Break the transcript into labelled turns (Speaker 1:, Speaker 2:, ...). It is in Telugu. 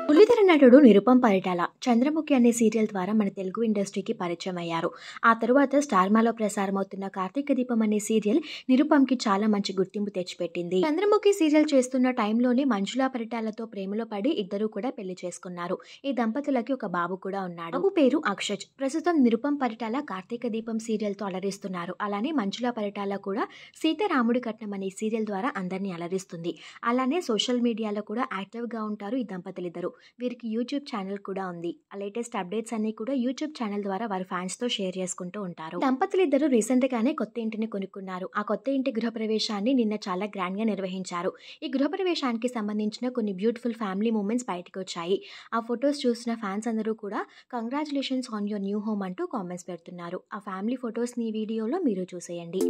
Speaker 1: బుల్లితెర నటుడు నిరుపమ్ పరిటాల 'చంద్రముఖి' అనే సీరియల్ ద్వారా మన తెలుగు ఇండస్ట్రీకి పరిచయం అయ్యారు. ఆ తరువాత స్టార్మాలో ప్రసారమవుతున్న 'కార్తీక దీపం' అనే సీరియల్ నిరుపమ్‌కి చాలా మంచి గుర్తింపు తెచ్చిపెట్టింది. 'చంద్రముఖి' సీరియల్ చేస్తున్న టైంలోనే మంజుల పరిటాలతో ప్రేమలో పడి ఇద్దరూ కూడా పెళ్లి చేసుకున్నారు. ఈ దంపతులకి ఒక బాబు కూడా ఉన్నాడు. బాబు పేరు అక్షజ్. ప్రస్తుతం నిరుపమ్ పరిటాల 'కార్తీక దీపం' సీరియల్‌తో అలరిస్తున్నారు. అలానే మంజుల పరిటాల కూడా 'సీతారాముడి కట్నం' అనే సీరియల్ ద్వారా అందరినీ అలరిస్తుంది. అలానే సోషల్ మీడియాలో కూడా యాక్టివ్‌గా ఉంటారు ఈ దంపతులిద్దరూ. వీరికి యూట్యూబ్ ఛానల్ కూడా ఉంది. ఆ లేటెస్ట్ అప్డేట్స్ అన్ని కూడా యూట్యూబ్ ఛానల్ ద్వారా వారి ఫ్యాన్స్‌తో షేర్ చేసుకుంటూ ఉంటారు. దంపతులిద్దరూ రీసెంట్‌గానే కొత్త ఇంటిని కొనుక్కున్నారు. ఆ కొత్త ఇంటి గృహప్రవేశాన్ని నిన్న చాలా గ్రాండ్‌గా నిర్వహించారు. ఈ గృహప్రవేశానికి సంబంధించిన కొన్ని బ్యూటిఫుల్ ఫ్యామిలీ మూమెంట్స్ బయటకొచ్చాయి. ఆ ఫోటోస్ చూసిన ఫ్యాన్స్ అందరూ కూడా congratulations on your new home అంటూ కామెంట్స్ పెడుతున్నారు. ఆ ఫ్యామిలీ ఫోటోస్‌ని ఈ వీడియోలో మీరు చూసేయండి.